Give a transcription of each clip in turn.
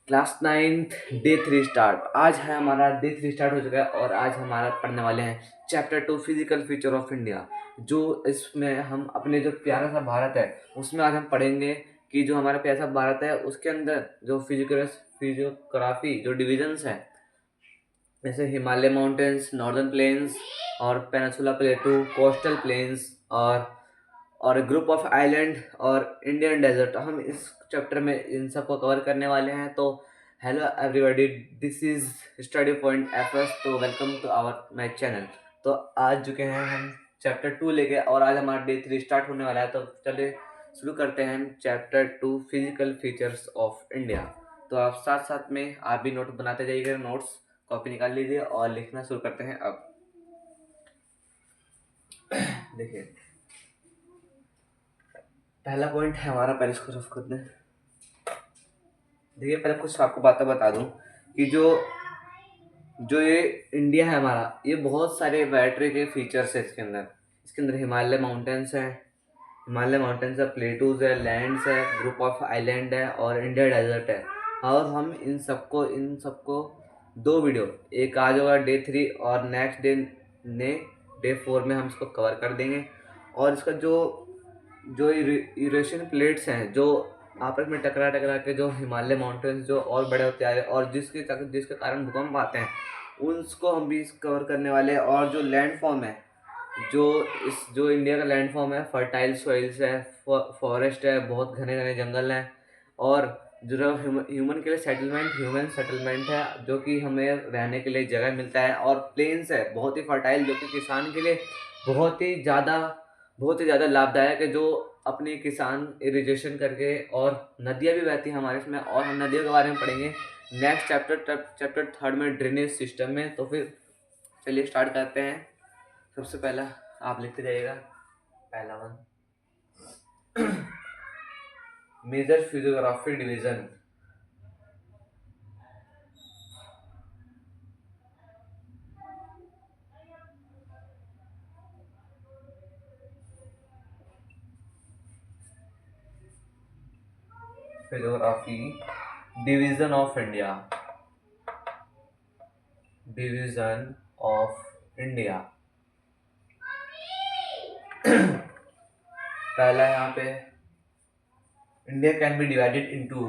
Class ninth day 3 start. आज है हमारा डे 3 स्टार्ट हो चुका है और आज हमारा पढ़ने वाले हैं chapter 2 physical feature of India. जो इसमें हम अपने जो प्यारा सा भारत है उसमें आज हम पढ़ेंगे कि जो हमारा प्यारा सा भारत है उसके अंदर जो फिजियोग्राफी जो डिविजन्स हैं, जैसे हिमालय माउंटेन्स, नॉर्दर्न प्लेन्स और पेनिनसुला प्लेटू, कोस्टल प्लेन्स और ग्रुप ऑफ आइलैंड और इंडियन डेजर्ट, हम इस चैप्टर में इन सबको कवर करने वाले हैं। तो hello everybody, this is study point FS. तो welcome to our my channel. तो आज चुके हैं हम चैप्टर 2 लेके और आज हमारा डे 3 स्टार्ट होने वाला है। तो चलिए शुरू करते हैं हम chapter 2 physical features of India. तो आप साथ साथ में आप भी नोट बनाते जाइएगा, नोट्स कॉपी निकाल लीजिए और लिखना शुरू करते हैं। अब देखिए, पहला पॉइंट है हमारा, पहले इसको रफ कर दें। देखिए, पहले कुछ आपको बातें बता दूं कि जो ये इंडिया है हमारा, ये बहुत सारे वैरायटी के फीचर्स है इसके अंदर हिमालय माउंटेन्स है, प्लेटूज है, लैंड्स है, ग्रुप ऑफ आइलैंड है और इंडिया डेजर्ट है। और हम इन सबको दो वीडियो, एक आज होगा डे 3 और नेक्स्ट डे 4 में हम इसको कवर कर देंगे। और इसका जो जो यूरेशियन प्लेट्स हैं जो आपस में टकरा टकरा के जो हिमालय माउंटेन्स जो और बड़े होते आ रहे हैं और जिसके कारण भूकंप आते हैं, उसको हम भी कवर करने वाले हैं। और जो लैंड फॉर्म है, जो इंडिया का लैंड फॉर्म है, फर्टाइल सॉइल्स है, फॉरेस्ट है, बहुत घने घने जंगल हैं। और जो ह्यूमन सेटलमेंट है, जो कि हमें रहने के लिए जगह मिलता है। और प्लेन्स है बहुत ही फर्टाइल, जो कि किसान के लिए बहुत ही ज़्यादा लाभदायक है, जो अपने किसान इरिगेशन करके। और नदियाँ भी बहती हैं हमारे इसमें, और हम नदियों के बारे में पढ़ेंगे नेक्स्ट चैप्टर 3 में, ड्रेनेज सिस्टम में। तो फिर चलिए स्टार्ट करते हैं। सबसे पहला आप लिखते जाइएगा, पहला one, major physiography division. Physiography division of India, पहला यहाँ पे, India can be divided into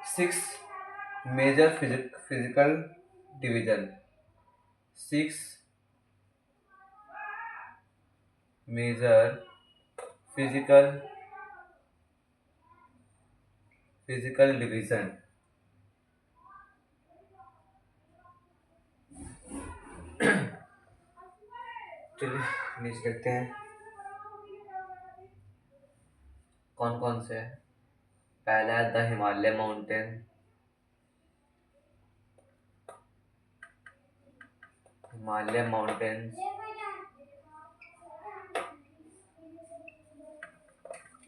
6 major physical division, 6 major physical division. चलिए नीचे लिखते हैं कौन कौन से है। पहला है द हिमालय माउंटेन्स,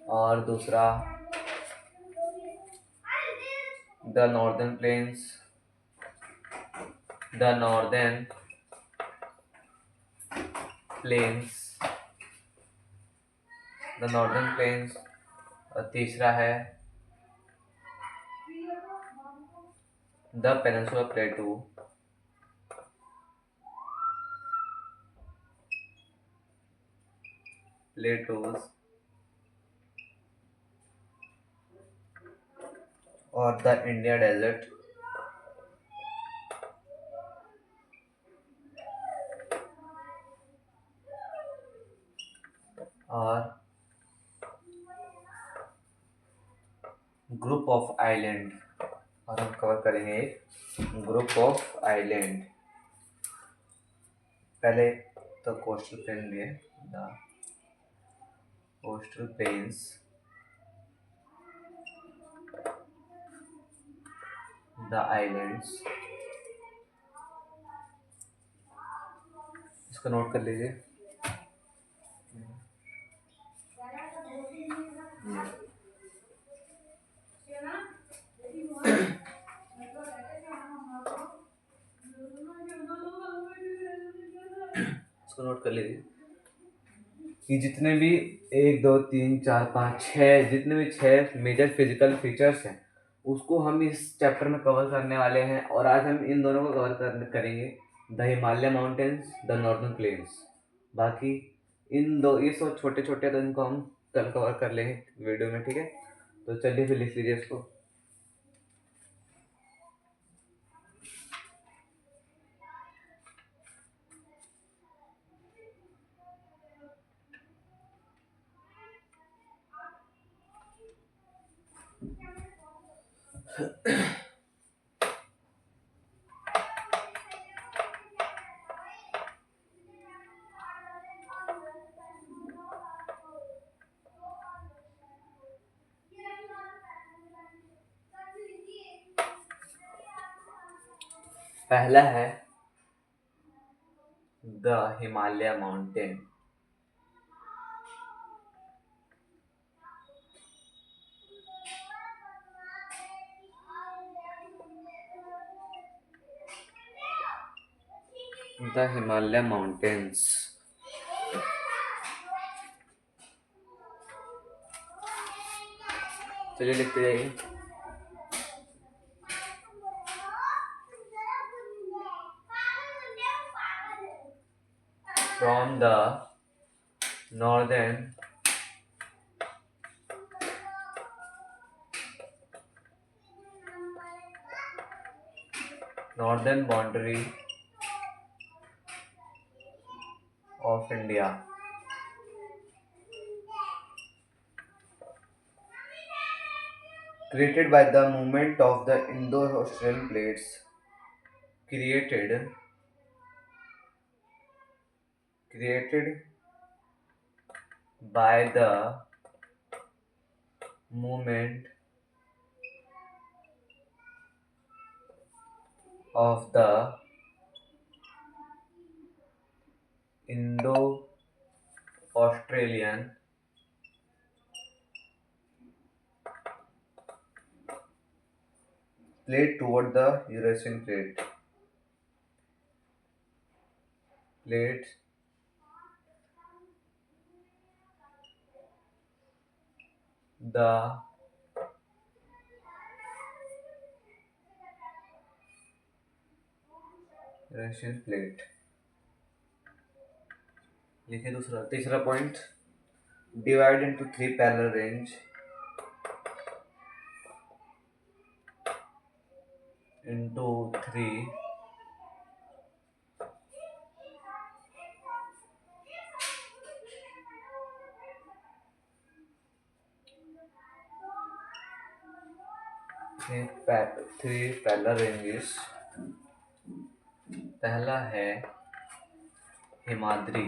और दूसरा द नॉर्दर्न प्लेन्स, और तीसरा है द पेनिनसुला प्लेटूज और द इंडिया डेजर्ट। और ग्रुप ऑफ आइलैंड, और हम कवर करेंगे एक ग्रुप ऑफ आइलैंड। पहले तो कोस्टल प्लेन लिए, the coastal planes, the islands, इसको नोट कर लीजिए। उसको नोट कर लीजिए कि जितने भी 1 2 3 4 5 6 जितने भी 6 मेजर फिजिकल फीचर्स हैं उसको हम इस चैप्टर में कवर करने वाले हैं। और आज हम इन दोनों को करेंगे, the Himalaya mountains, the northern plains. बाकी ये सब छोटे छोटे, तो इनको हम कल कवर कर लेंगे वीडियो में, ठीक है। तो चलिए फिर लिख लीजिए इसको। पहला है the Himalaya mountain. The Himalaya mountains. चलिए लिखते जाइए। From the northern boundary of India, created by the movement of the Indo-Australian plates, created by the movement of the Indo-Australian plate toward the Eurasian plate. The Eurasian plate। लिखिए तीसरा point, divide into 3 parallel range into 3 parallel ranges. पहला है Himadri,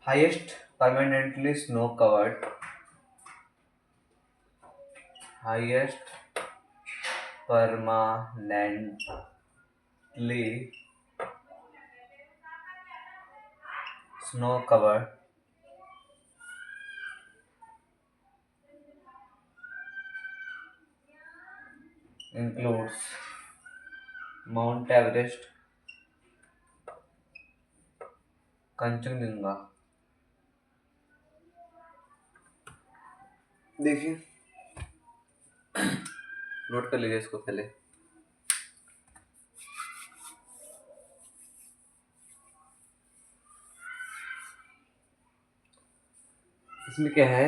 highest permanently snow covered includes Mount Everest, Kanchenjunga. देखिए note कर लीजिए इसको पहले। इसमें क्या है,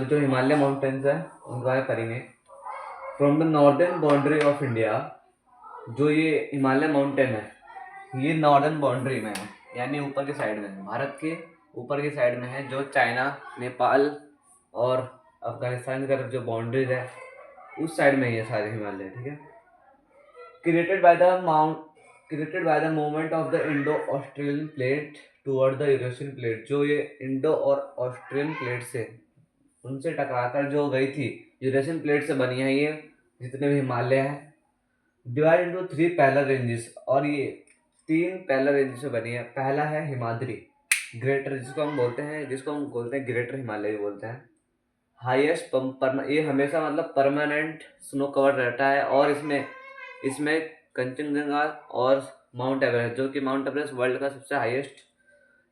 जो हिमालय माउंटेन्स है उनके बारे में करेंगे। From the northern boundary of India, जो ये हिमालय माउंटेन है ये नॉर्दर्न बाउंड्री में है, यानी ऊपर की साइड में है, भारत के ऊपर की साइड में है, जो चाइना, नेपाल और अफगानिस्तान की तरफ जो बाउंड्रीज है उस साइड में ये सारे हिमालय, ठीक है। Created by the movement of the Indo Australian plate toward the Eurasian plate, जो ये इंडो और ऑस्ट्रेलियन प्लेट से उनसे टकराकर जो गई थी, यूरेशियन प्लेट से बनी है ये जितने भी हिमालय हैं। डिवाइड इनटू 3 पैरेलल रेंजेस, और ये 3 पैरेलल रेंजेस से बनी है। पहला है हिमाद्री ग्रेटर, जिसको हम बोलते हैं ग्रेटर हिमालय भी बोलते हैं। हाईएस्ट ये हमेशा मतलब परमानेंट स्नो कवर रहता है, और इसमें इसमें कंचनजंगा और माउंट एवरेस्ट, जो कि माउंट एवरेस्ट वर्ल्ड का सबसे हाईएस्ट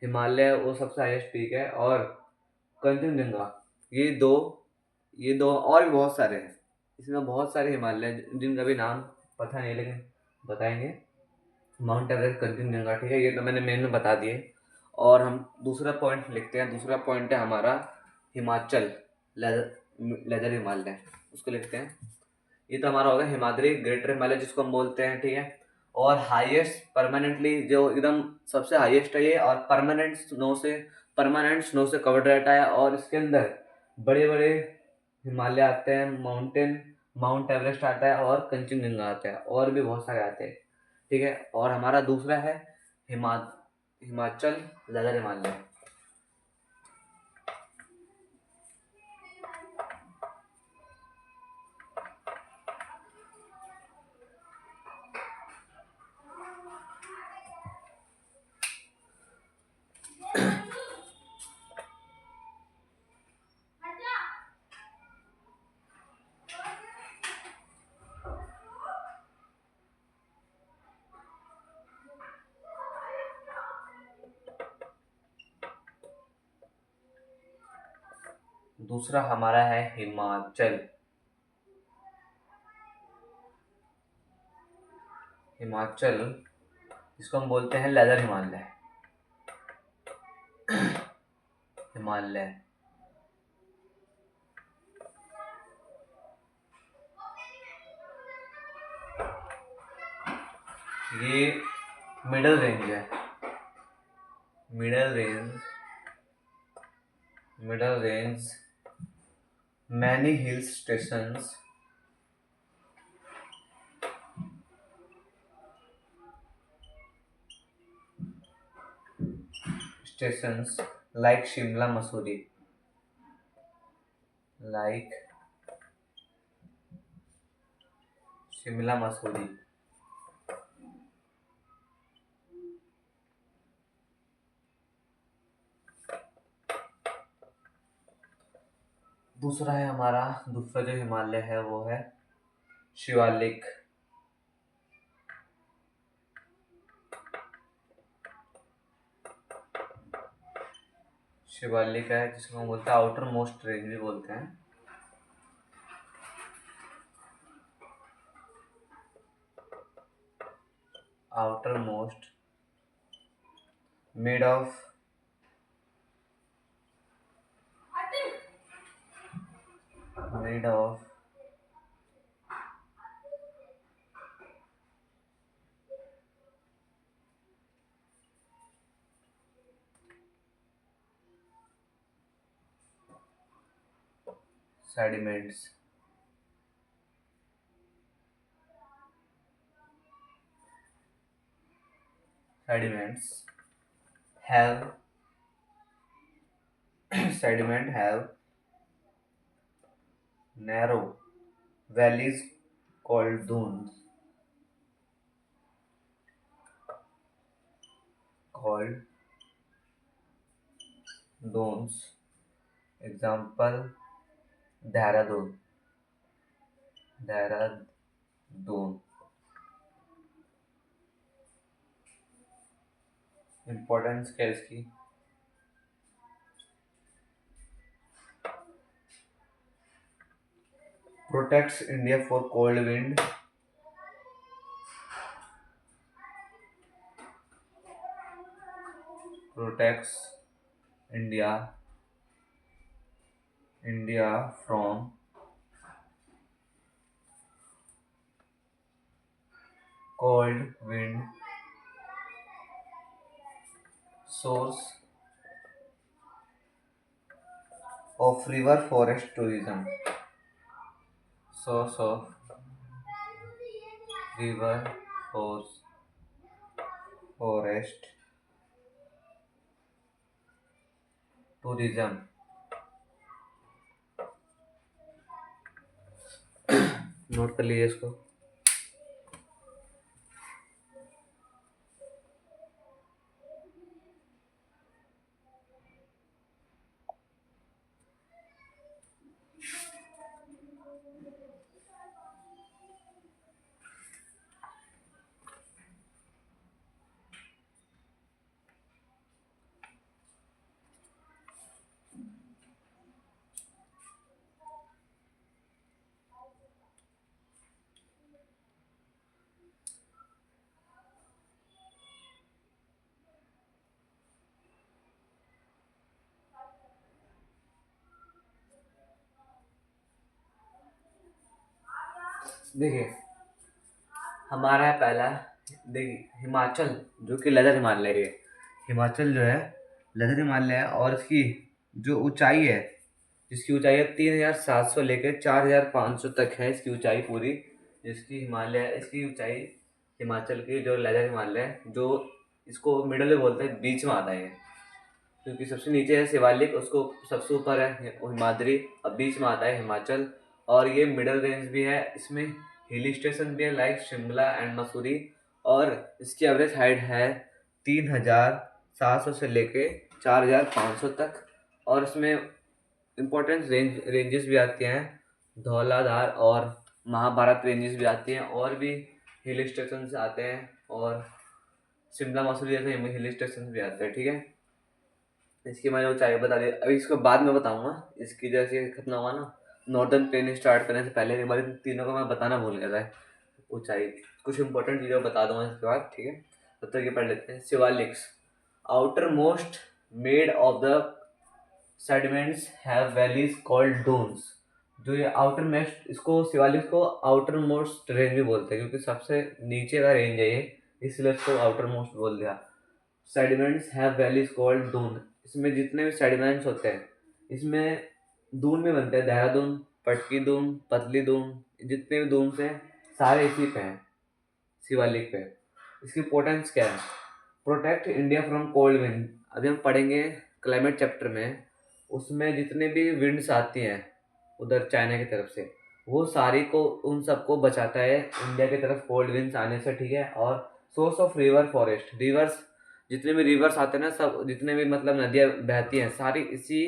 हिमालय, वो सबसे हाईएस्ट पीक है, और कंचनजंगा, ये दो ये दो और भी बहुत सारे हैं। इसमें बहुत सारे हिमालय हैं जिनका भी नाम पता नहीं, लेकिन बताएंगे। माउंट एवरेस्ट, कंचनजंगा, ठीक है, ये तो मैंने मेन में बता दिए। और हम दूसरा पॉइंट लिखते हैं। दूसरा पॉइंट है हमारा हिमाचल, लेदर हिमालय, उसको लिखते हैं। ये तो हमारा होगा हिमाद्री ग्रेटर हिमालय, जिसको हम बोलते हैं, ठीक है। और हाईएस्ट परमानेंटली जो एकदम सबसे हाईएस्ट है ये, और परमानेंट स्नो से कवर्ड रहता है, और इसके अंदर बड़े बड़े हिमालय आते हैं, माउंट एवरेस्ट आता है, और कंचनजंगा आता है, और भी बहुत सारे आते हैं, ठीक है। और हमारा दूसरा है हिमा हिमाचल लेदर हिमालय। दूसरा हमारा है हिमाचल हिमाचल जिसको हम बोलते हैं लेदर हिमालय। हिमालय ये मिडल रेंज है। Middle range many hill stations like Shimla Mussoorie, like Shimla Mussoorie. दूसरा है हमारा, दूसरा जो हिमालय है वो है शिवालिक। शिवालिक है जिसको हम बोलते हैं आउटर मोस्ट रेंज भी बोलते हैं। Outer most made of made of sediments, have sediment have narrow valleys called called dunes. Example, Dehradun. Importance क्या है इसकी? Protects India for cold wind, protects India from cold wind source of river forest tourism, source of river forest tourism। Note कर लीजिए इसको। देखिए, हमारा है पहला, देखिए हिमाचल, जो कि लेदर हिमालय है। हिमाचल जो है लेदर हिमालय है, और इसकी जो ऊंचाई है, जिसकी ऊंचाई है 3700 लेकर 4500 तक है इसकी ऊंचाई पूरी। जिसकी हिमालय है, इसकी ऊंचाई हिमाचल की जो लेदर हिमालय है, जो इसको मिडल में बोलते हैं, बीच में आता है ये। क्योंकि सबसे नीचे है शिवालिक, उसको सबसे ऊपर है हिमाद्री, अब बीच में आता है हिमाचल। और ये मिडल रेंज भी है, इसमें हिल स्टेशन भी है लाइक शिमला एंड मसूरी। और इसकी एवरेज हाइट है 3700 से लेके 4500 तक। और इसमें इम्पोर्टेंट रेंजेस भी आती हैं, धौलाधार और महाभारत रेंजेस भी आती हैं, और भी हिल स्टेशन आते हैं, और शिमला मसूरी जैसे हिल स्टेशन भी आते हैं, ठीक है। इसकी मैंने ऊंचाई बता दी, अभी इसको बाद में बताऊंगा। इसकी जैसे खत्म हुआ ना, नॉर्दर्न प्लेन स्टार्ट करने से पहले एक बार इन तीनों को मैं बताना भूल गया था, ऊंचाई। कुछ इंपॉर्टेंट चीज़ें बता दूंगा इसके बाद, ठीक है। तब तक ये पढ़ लेते हैं। Shivaliks, outer most made of the sediments have valleys called dunes. जो ये आउटर मोस्ट, इसको शिवालिक को आउटर मोस्ट रेंज भी बोलते हैं, क्योंकि सबसे नीचे का रेंज है ये, इसलिए इसको आउटर मोस्ट बोल दिया। Sediments have valleys called Doon. इसमें जितने भी सेडिमेंट्स होते हैं, इसमें दून में बनते हैं, देहरादून, पटकी दून, पतली दून, जितने भी दून हैं सारे इसी पे हैं, शिवालिक पे। इसकी इंपॉर्टेंस क्या है? Protect India from cold wind. अभी हम पढ़ेंगे क्लाइमेट चैप्टर में, उसमें जितने भी विंड्स आती हैं उधर चाइना की तरफ से, वो सारी को, उन सबको बचाता है इंडिया की तरफ कोल्ड विंड्स आने से, ठीक है। और source of river forest, reverse, जितने भी रिवर्स आते हैं ना, सब जितने भी मतलब नदियाँ बहती हैं सारी इसी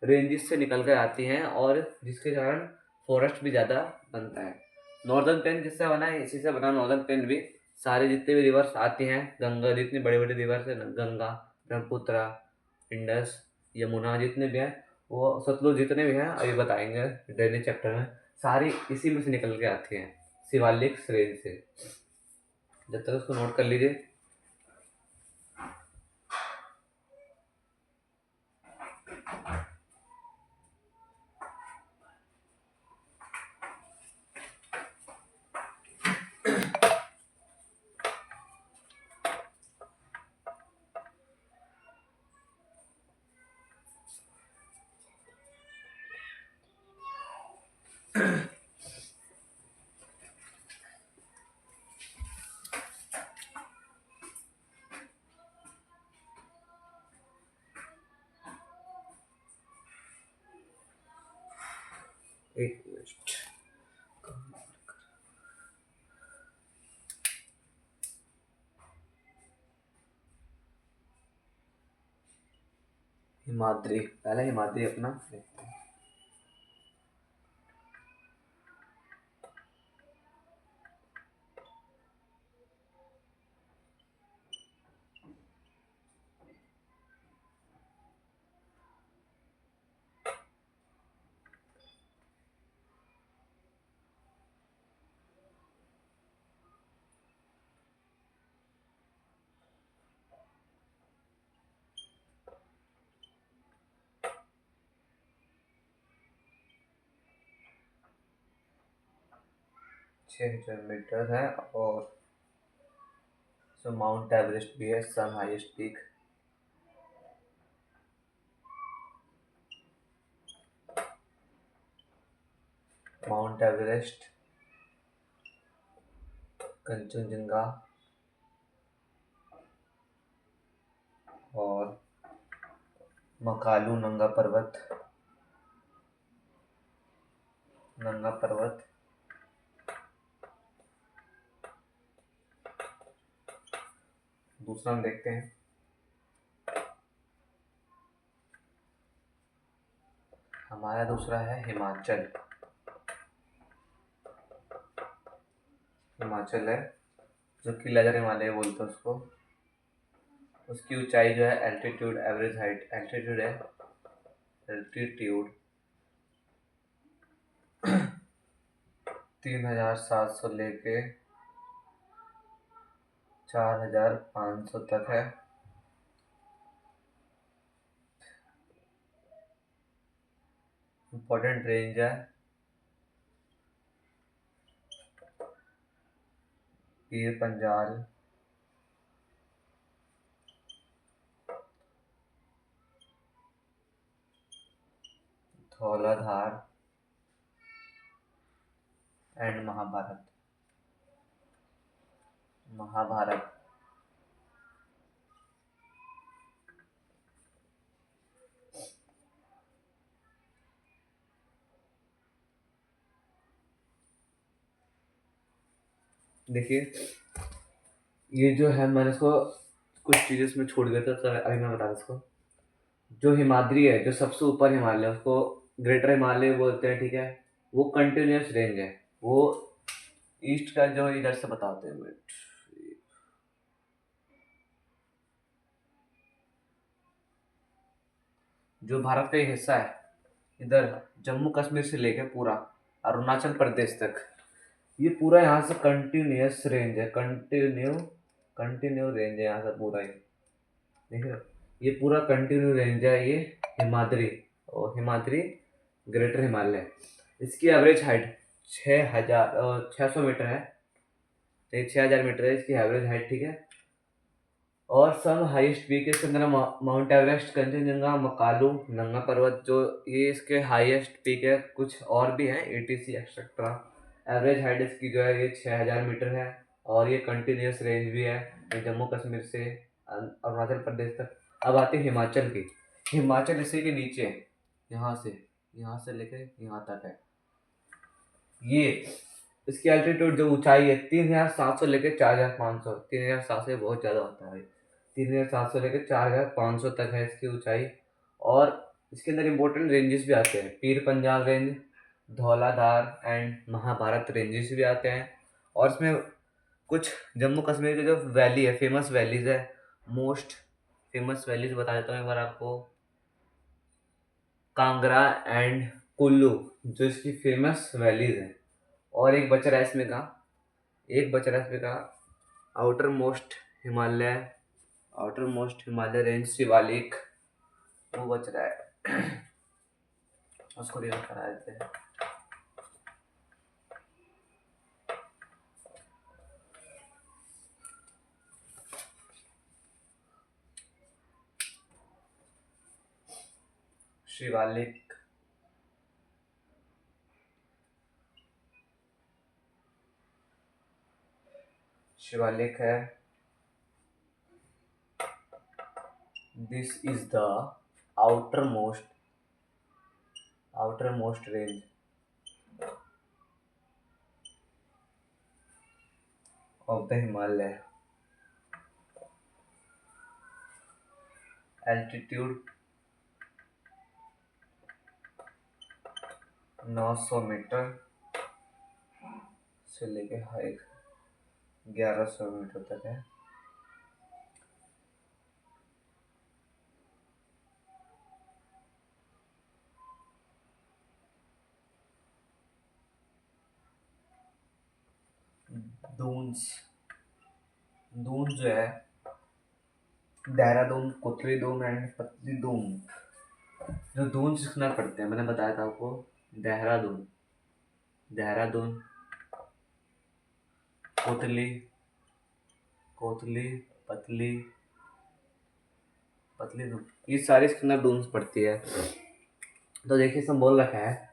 रेंजेस से निकल कर आती हैं, और जिसके कारण फॉरेस्ट भी ज़्यादा बनता है। नॉर्दर्न प्लेन किससे बना है? इसी से बना नॉर्दर्न प्लेन भी। सारे जितने भी रिवर्स आती हैं, गंगा, जितनी बड़ी बड़ी रिवर्स है, गंगा, ब्रह्मपुत्र, इंडस, यमुना, जितने भी हैं, वो सतलुज, जितने भी हैं अभी बताएंगे ड्रेनेज चैप्टर में, सारी इसी में से निकल के आती हैं, शिवालिक रेंज से। जब तक उसको नोट कर लीजिए। एक मिनट। हिमाद्री, पहला हिमाद्री अपना देखते हैं। छः हजार मीटर है, और सो माउंट एवरेस्ट भी है, सन highest peak. Mount Everest, Kanchenjunga, और मकालू नंगा पर्वत, नंगा पर्वत। दूसरा हम देखते हैं, हमारा दूसरा है हिमाचल। हिमाचल है, जो कि लेदर हिमालय बोलते हैं उसको। उसकी ऊंचाई जो है, एल्टीट्यूड, एवरेज हाइट, एल्टीट्यूड है, एल्टीट्यूड 3700 लेके 4500 तक है। इम्पोर्टेंट रेंज है, पीर पंजाल, धौलाधार एंड महाभारत। महाभारत देखिए, ये जो है मैंने इसको कुछ चीज़ें इसमें छोड़ दिया था, तो अभी मैं बता रहा हूँ इसको। जो हिमाद्री है, जो सबसे ऊपर हिमालय है, उसको ग्रेटर हिमालय बोलते हैं, ठीक है। वो कंटिन्यूस रेंज है, वो ईस्ट का जो इधर से बताते हैं मिनट। जो भारत का ये हिस्सा है, इधर जम्मू कश्मीर से लेके पूरा अरुणाचल प्रदेश तक, ये पूरा यहाँ से कंटिन्यूस रेंज है, कंटिन्यू रेंज है यहाँ से पूरा। ये देख रहे हो, ये पूरा कंटिन्यू रेंज है, ये हिमाद्री, और हिमाद्री ग्रेटर हिमालय। इसकी एवरेज हाइट 6,000 600 मीटर है, नहीं 6,000 मीटर है इसकी एवरेज हाइट, ठीक है। और सब हाईएस्ट पीक है इसके अंदर माउंट एवरेस्ट, कंचनजंगा, मकालू, नंगा पर्वत, जो ये इसके हाईएस्ट पीक है। कुछ और भी हैं, एटीसी एक्सेट्रा। एवरेज हाइट इसकी जो है ये 6,000 मीटर है, और ये कंटिन्यूस रेंज भी है, ये जम्मू कश्मीर से अरुणाचल प्रदेश तक। अब आते हैं हिमाचल की। हिमाचल इसी के नीचे है, यहाँ से लेकर यहाँ तक है। ये इसकी एल्टीट्यूड जो ऊंचाई है 3,700 लेकर 4,500, 3,700 से बहुत ज़्यादा होता है भाई, 3,700 लेकर 4,500 तक है इसकी ऊंचाई। और इसके अंदर इम्पोर्टेंट रेंजेस भी आते हैं, Pir Panjal range, Dhauladhar and Mahabharat ranges भी आते हैं। और इसमें कुछ जम्मू कश्मीर के जो वैली है, फेमस वैलीज है, मोस्ट फेमस वैलीज बता देता हूँ एक बार आपको। कांगड़ा एंड कुल्लू, जो इसकी फेमस वैलीज हैं। और एक बच रहा है इसमें का outer most Himalaya range Shivalik, वो बच रहा है। उसको रिवर करा देते हैं। शिवालिक, शिवालिक है। This is the outer most range of the Himalaya. Altitude 900 metre से लेके हाइट 1,100 मीटर तक है। दून्स जो है, देहरादून, कोतरी दून एंड पतली दून, जो दून सीखना पड़ते हैं, मैंने बताया था आपको। देहरादून, कोतली, पतली दून, ये सारी इसके अंदर दून्स पड़ती है। तो देखिए इसमें बोल रखा है,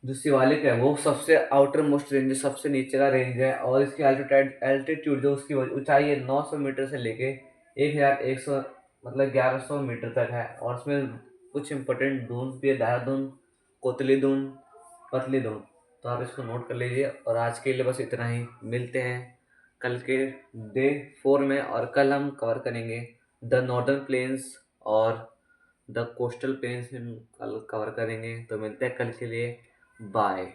जो शिवालिक है वो सबसे आउटर मोस्ट रेंज, सबसे नीचे का रेंज है। और इसकी एल्टीट्यूड जो उसकी ऊंचाई है 900 मीटर से लेके 1,100 मतलब 1,100 मीटर तक है। और इसमें कुछ इंपॉर्टेंट दून भी है, देहरादून, कोतली दून, पतली दून। तो आप इसको नोट कर लीजिए। और आज के लिए बस इतना ही, मिलते हैं कल के डे 4 में। और कल हम कवर करेंगे द नॉर्दर्न प्लेन्स और द कोस्टल प्लेन्स, हम कल कवर करेंगे। तो मिलते हैं कल के लिए, बाय।